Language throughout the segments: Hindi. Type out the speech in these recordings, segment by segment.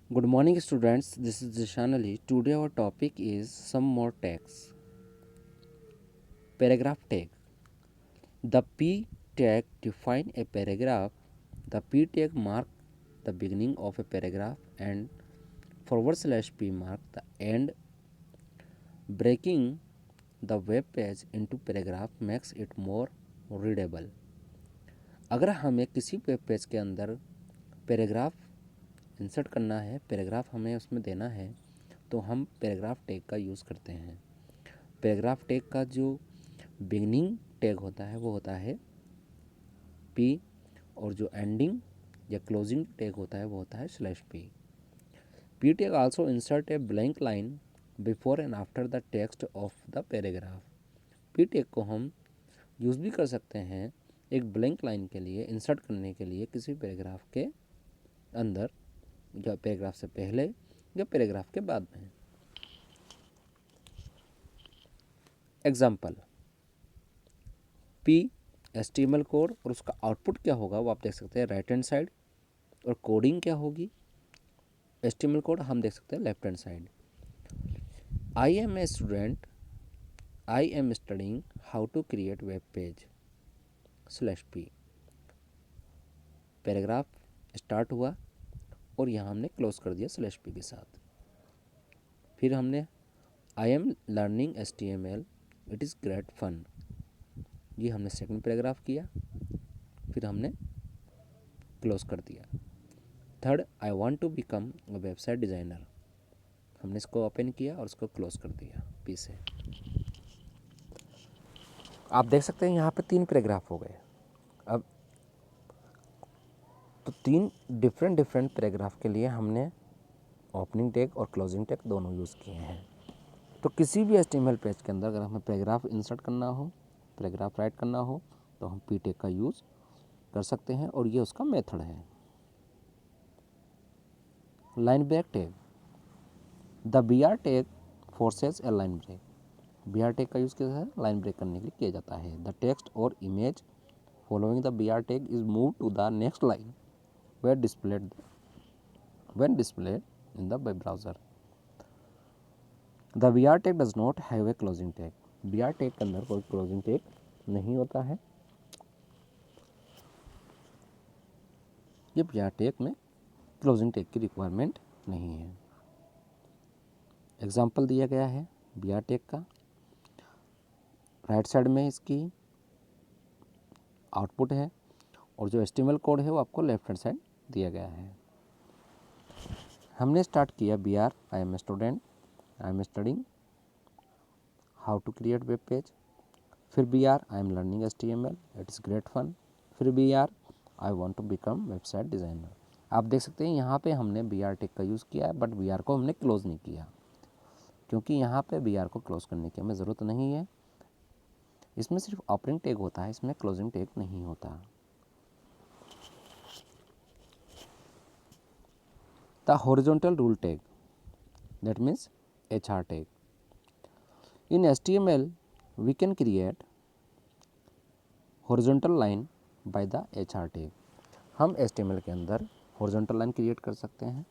Good morning, students. This is Zishan Ali. Today, our topic is some more tags. Paragraph tag. The P tag define a paragraph. The P tag mark the beginning of a paragraph and /P mark the end. Breaking the web page into paragraph makes it more readable. अगर हमें किसी वेब पेज के अंदर पैराग्राफ इंसर्ट करना है, पैराग्राफ हमें उसमें देना है, तो हम पैराग्राफ टैग का यूज़ करते हैं। पैराग्राफ टैग का जो बिगनिंग टैग होता है वो होता है पी, और जो एंडिंग या क्लोजिंग टैग होता है वो होता है /p। P tag also insert a blank line before and after the text of the paragraph. P tag को हम यूज़ भी कर सकते हैं एक ब्लैंक लाइन के लिए इंसर्ट करने के लिए किसी पैराग्राफ के अंदर, या पैराग्राफ से पहले या पैराग्राफ के बाद में। एग्जाम्पल पी HTML कोड, और उसका आउटपुट क्या होगा वो आप देख सकते हैं राइट हैंड साइड, और कोडिंग क्या होगी HTML कोड हम देख सकते हैं left hand side. I am a student, I am studying how to create web page /p। Paragraph start हुआ और यहाँ हमने क्लोज कर दिया /p के साथ। फिर हमने I am learning HTML, it is great fun, ये हमने सेकंड पैराग्राफ किया, फिर हमने क्लोज कर दिया। Third, I want to become a website designer, हमने इसको ओपन किया और इसको क्लोज कर दिया पी से। आप देख सकते हैं यहाँ पे 3 पैराग्राफ हो गए। अब तो 3 डिफरेंट पैराग्राफ के लिए हमने ओपनिंग टैग और क्लोजिंग टैग दोनों यूज़ किए हैं। तो किसी भी HTML पेज के अंदर अगर हमें पैराग्राफ इंसर्ट करना हो, पैराग्राफ राइट करना हो, तो हम पी टैग का यूज़ कर सकते हैं, और ये उसका मेथड है। Line break tag, the BR tag forces a line break. BR tag का यूज़ कैसे है, लाइन ब्रेक करने के लिए किया जाता है। द टेक्स्ट और image following the BR tag is move to the next line where displayed when displayed in the web browser. The BR tag does not have a closing tag. BR tag के अंदर कोई closing tag नहीं होता है। ये BR tag में closing tag की रिक्वायरमेंट नहीं है। एग्जाम्पल दिया गया है BR tag का। राइट साइड में इसकी आउटपुट है, और जो HTML कोड है वो आपको लेफ्ट हैंड साइड दिया गया है। हमने स्टार्ट किया BR I am student, I am studying how to create web page. फिर BR I am learning HTML, it is great fun. फिर BR I want to become website designer. आप देख सकते हैं यहाँ पे हमने BR टेक का यूज़ किया है, बट BR को हमने क्लोज़ नहीं किया, क्योंकि यहाँ पे BR को क्लोज़ करने की हमें ज़रूरत नहीं है। इसमें सिर्फ ओपनिंग टैग होता है, इसमें क्लोजिंग टैग नहीं होता। The horizontal rule tag, that means HR tag. In HTML we can create horizontal line by the HR tag. हम HTML के अंदर हॉरिजॉन्टल लाइन क्रिएट कर सकते हैं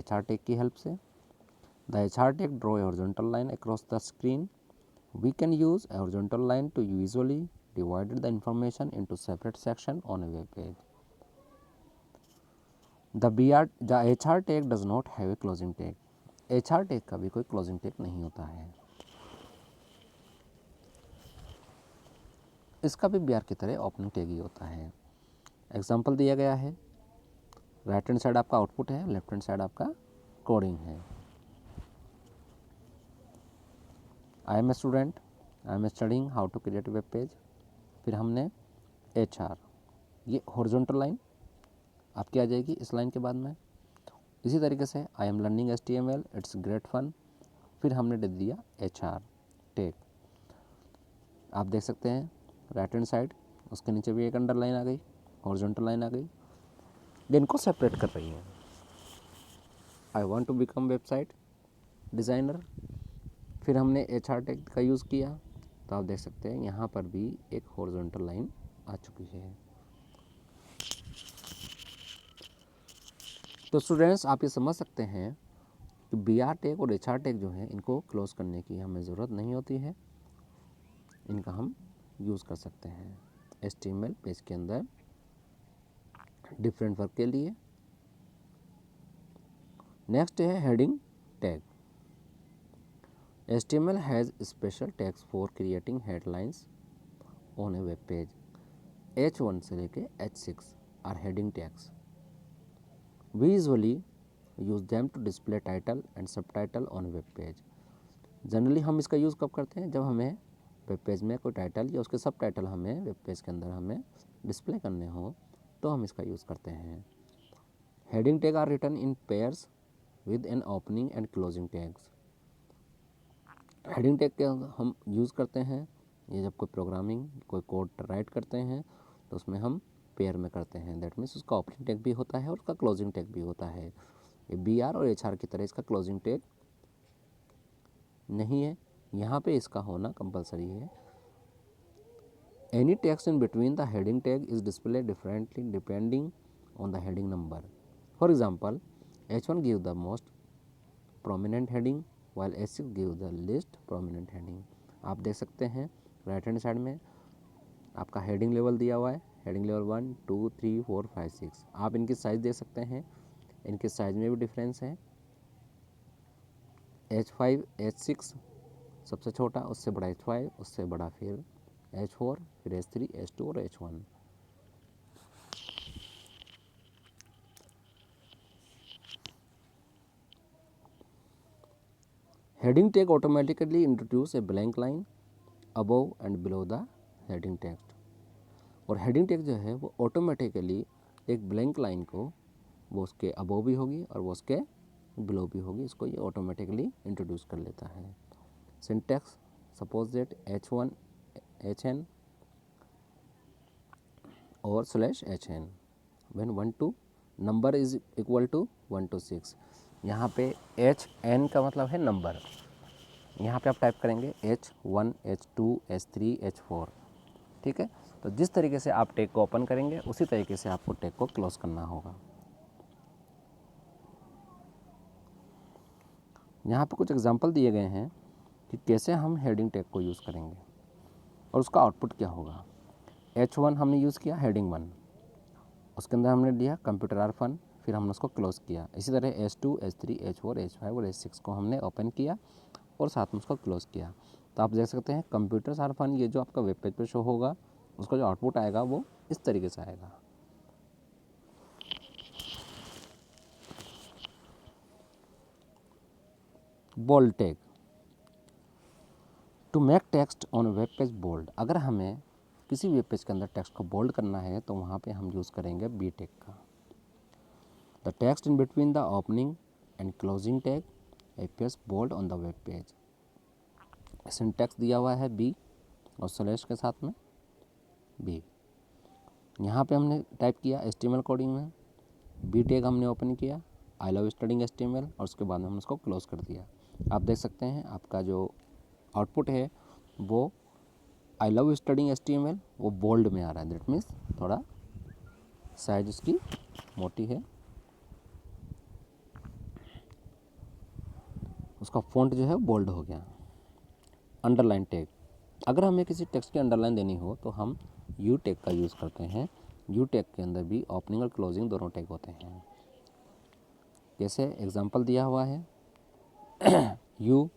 HR टैग की हेल्प से। The HR tag draw a horizontal line across the screen. We can use a horizontal line to visually divide the information into separate sections on a web page. The HR tag does not have a closing tag. HR tag का भी कोई closing tag नहीं होता है। इसका भी BR की तरह ओपनिंग टैग ही होता है। एग्जाम्पल दिया गया है, राइट हैंड साइड आपका आउटपुट है, लेफ्ट हैंड साइड आपका कोडिंग है। I am a student, I am studying how to create web page. फिर हमने HR, ये हॉरिजॉन्टल लाइन आपकी आ जाएगी इस लाइन के बाद में। इसी तरीके से I am learning HTML, it's great fun. फिर हमने दे दिया HR टैग। आप देख सकते हैं राइट हैंड साइड, उसके नीचे भी एक अंडरलाइन आ गई, हॉरिजॉन्टल लाइन आ गई, ये इनको सेपरेट कर रही है। I want to become website designer, फिर हमने HR टैग का यूज़ किया, तो आप देख सकते हैं यहाँ पर भी एक हॉरिजॉन्टल लाइन आ चुकी है। तो स्टूडेंट्स आप ये समझ सकते हैं कि बी आर टैग और एच आर टैग जो है इनको क्लोज करने की हमें ज़रूरत नहीं होती है, इनका हम यूज़ कर सकते हैं HTML पेज के अंदर डिफरेंट वर्क के लिए। नेक्स्ट है heading tag. HTML has special tags for creating headlines on a web page. H1 से लेके H6 are heading tags. We usually use them to display title and subtitle on web page. Generally हम इसका यूज़ कब करते हैं, जब हमें वेब पेज में कोई टाइटल या उसके सब टाइटल हमें वेब पेज के अंदर हमें डिस्प्ले करने हो तो हम इसका यूज़ करते हैं। Heading tag are written in pairs with an opening and closing tags. Heading tag के हम यूज़ करते हैं ये जब कोई प्रोग्रामिंग कोई कोड राइट करते हैं तो उसमें हम पेयर में करते हैं। दैट मीन्स उसका ओपनिंग टैग भी होता है और उसका क्लोजिंग टैग भी होता है। ये बी आर और एच आर की तरह इसका क्लोजिंग टैग नहीं है, यहाँ पे इसका होना कंपलसरी है। Any text in between the heading tag is display differently depending on the heading number. For example H1 give the most prominent heading while H6 give the list prominent heading. आप देख सकते हैं राइट हैंड साइड में आपका हेडिंग लेवल दिया हुआ है, हेडिंग लेवल 1 2 3 4 5 6। आप इनकी साइज़ देख सकते हैं, इनके साइज़ में भी डिफरेंस है। H5 H6 सबसे छोटा, उससे बड़ा H5, उससे बड़ा फिर H4, फिर H3 H2 और H1। Heading tag automatically introduce a blank line above and below the heading text. और हेडिंग टैग जो है वो ऑटोमेटिकली एक ब्लैंक लाइन को वो उसके अबव भी होगी और वो उसके बिलो भी होगी, इसको ये ऑटोमेटिकली इंट्रोड्यूस कर लेता है। Syntax suppose that H1 HN और /HN when 1 to number is equal to 1 to 6। यहाँ पे HN का मतलब है नंबर, यहाँ पे आप टाइप करेंगे H1 H2 H3 H4। ठीक है, तो जिस तरीके से आप टैग को ओपन करेंगे उसी तरीके से आपको टैग को क्लोज करना होगा। यहाँ पे कुछ एग्जांपल दिए गए हैं कि कैसे हम हेडिंग टैग को यूज़ करेंगे और उसका आउटपुट क्या होगा। H1 हमने यूज़ किया हेडिंग 1, उसके अंदर हमने लिया कंप्यूटर R1, फिर हमने उसको क्लोज़ किया। इसी तरह H2 H3 H4 H5 और H6 को हमने ओपन किया और साथ में उसको क्लोज़ किया। तो आप देख सकते हैं कंप्यूटर R1 ये जो आपका वेब पेज पर शो होगा उसका जो आउटपुट आएगा वो इस तरीके से आएगा। Bold tag to make text on web page bold. अगर हमें किसी वेब पेज के अंदर टेक्स्ट को बोल्ड करना है तो वहाँ पे हम यूज़ करेंगे बी टैग का। The text in between the opening and closing tag appears bold on the web page. Syntax दिया हुआ है बी और स्लैश के साथ में बी। यहाँ पे हमने टाइप किया HTML कोडिंग में, बी टैग हमने ओपन किया आई लव स्टडिंग HTML और उसके बाद में हमने उसको क्लोज कर दिया। आप देख सकते हैं आपका जो आउटपुट है वो आई लव स्टडिंग HTML वो बोल्ड में आ रहा है। दैट मीन्स थोड़ा साइज उसकी मोटी है, उसका फॉन्ट जो है बोल्ड हो गया। अंडरलाइन टैग, अगर हमें किसी टेक्स्ट की अंडरलाइन देनी हो तो हम यू टैग का यूज़ करते हैं। यू टैग के अंदर भी ओपनिंग और क्लोजिंग दोनों टैग होते हैं। जैसे एग्जांपल दिया हुआ है यू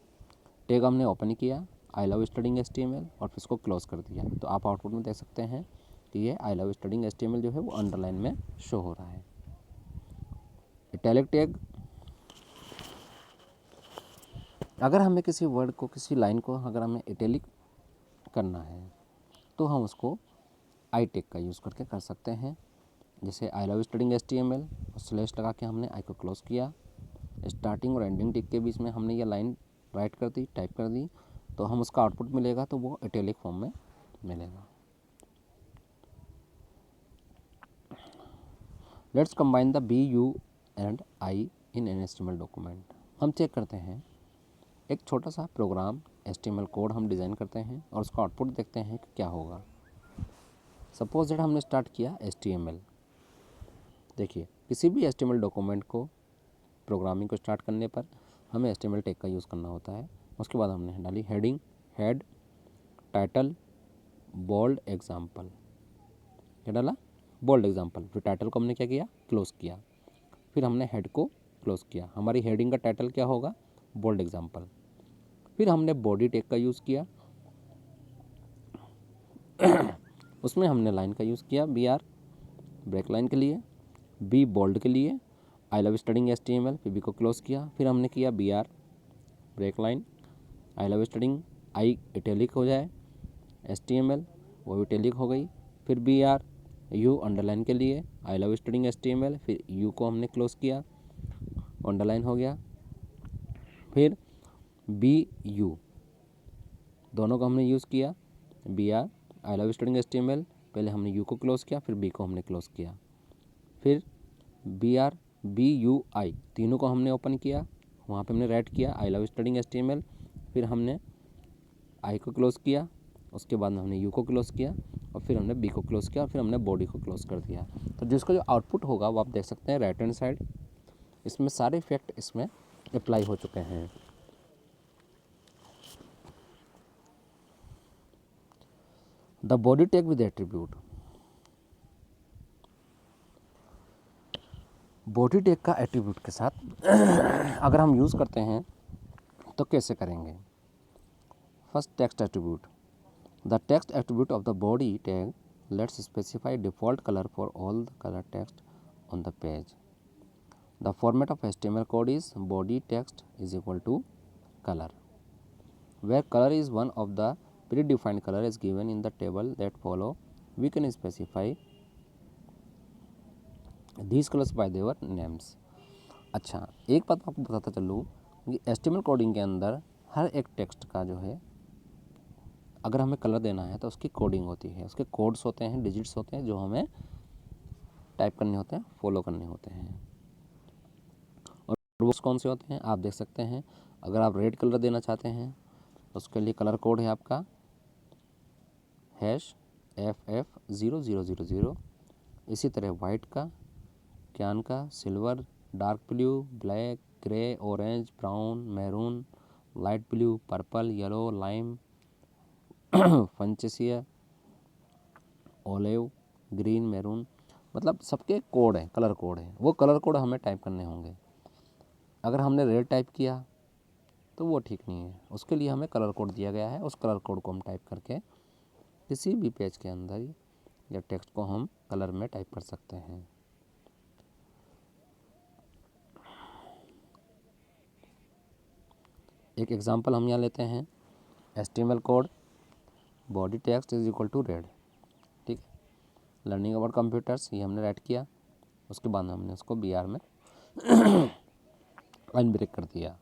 टैग हमने ओपन किया आई लव स्टडिंग HTML और फिर इसको क्लोज कर दिया, तो आप आउटपुट में देख सकते हैं कि ये आई लव स्टडिंग HTML जो है वो अंडरलाइन में शो हो रहा है। इटैलिक टैग, अगर हमें किसी वर्ड को किसी लाइन को अगर हमें इटैलिक करना है तो हम उसको आई टैग का यूज़ करके कर सकते हैं। जैसे आई लव स्टडिंग HTML और स्लैश लगा के हमने आई को क्लोज किया, स्टार्टिंग और एंडिंग टिक के बीच में हमने ये लाइन राइट कर दी, टाइप कर दी, तो हम उसका आउटपुट मिलेगा तो वो इटैलिक फॉर्म में मिलेगा। Let's combine the B U and I in an HTML document. हम चेक करते हैं एक छोटा सा प्रोग्राम HTML कोड हम डिज़ाइन करते हैं और उसका आउटपुट देखते हैं कि क्या होगा। सपोज दैट हमने स्टार्ट किया HTML, देखिए किसी भी HTML डॉक्यूमेंट को प्रोग्रामिंग को स्टार्ट करने पर हमें HTML टैग का यूज़ करना होता है। उसके बाद हमने डाली heading, head, title, bold example. क्या डाला? Bold example. फिर टाइटल को हमने क्या किया? क्लोज किया। फिर हमने हेड को क्लोज किया। हमारी हेडिंग का टाइटल क्या होगा? Bold example. फिर हमने बॉडी टैग का यूज़ किया उसमें हमने लाइन का यूज़ किया BR ब्रेक लाइन के लिए, B बोल्ड के लिए, आई लव स्टडिंग HTML, फिर B को क्लोज किया। फिर हमने किया BR break line, I love studying, I italic हो जाए HTML, वो इटैलिक हो गई। फिर BR U अंडरलाइन के लिए, आई लव स्टडिंग HTML, फिर U को हमने क्लोज किया, अंडरलाइन हो गया। फिर BU दोनों को हमने यूज़ किया, BR आई लव स्टडिंग HTML, पहले हमने U को क्लोज किया, फिर B को हमने क्लोज किया। फिर BR BUI तीनों को हमने ओपन किया, वहाँ पे हमने राइट किया आई लव स्टडिंग HTML, फिर हमने I को क्लोज किया, उसके बाद में हमने U को क्लोज किया और फिर हमने B को क्लोज किया और फिर हमने बॉडी को क्लोज कर दिया। तो जिसका जो आउटपुट होगा वो आप देख सकते हैं राइट हैंड साइड। इसमें सारे इफेक्ट इसमें अप्लाई हो चुके हैं। The body tag with attribute. Body tag का एट्रीब्यूट के साथ अगर हम यूज़ करते हैं तो कैसे करेंगे? First text attribute. The text attribute of the body tag let's specify default colour for all the colour text on the page. The format of HTML code is body text is equal to color, where color is one of the predefined color is given in the table that follow. We can specify these colors by their names. अच्छा, एक बात आपको बताता चलूँ कि HTML कोडिंग के अंदर हर एक टेक्स्ट का जो है अगर हमें कलर देना है तो उसकी कोडिंग होती है, उसके कोड्स होते हैं, डिजिट्स होते हैं जो हमें टाइप करने होते हैं, फॉलो करने होते हैं। और वो कौन से होते हैं आप देख सकते हैं। अगर आप रेड कलर देना चाहते हैं उसके लिए कलर कोड है आपका #FF0000। इसी तरह वाइट का, क्यान का, silver, dark blue, black, grey, orange, brown, maroon, light blue, purple, yellow, lime, fuchsia, olive, green, maroon, मतलब सबके कोड हैं, कलर कोड हैं। वो कलर कोड हमें टाइप करने होंगे। अगर हमने रेड टाइप किया तो वो ठीक नहीं है, उसके लिए हमें कलर कोड दिया गया है। उस कलर कोड को हम टाइप करके किसी भी पेज के अंदर या टेक्स्ट को हम कलर में टाइप कर सकते हैं। एक एग्जांपल हम यहाँ लेते हैं, HTML code body text is equal to red. ठीक है, लर्निंग अबाउट कंप्यूटर्स ये हमने राइट किया, उसके बाद हमने उसको BR में लाइन ब्रेक कर दिया।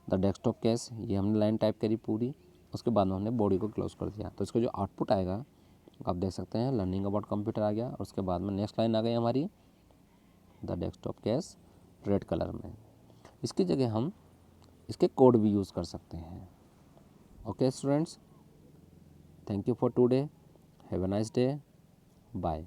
द डेस्कटॉप केस ये हमने लाइन टाइप करी पूरी, उसके बाद में हमने बॉडी को क्लोज कर दिया। तो इसका जो आउटपुट आएगा आप देख सकते हैं, लर्निंग अबाउट कंप्यूटर आ गया और उसके बाद में नेक्स्ट लाइन आ गई हमारी the desktop case red colour में। इसकी जगह हम इसके कोड भी यूज़ कर सकते हैं। Okay students, thank you for today, have a nice day, bye.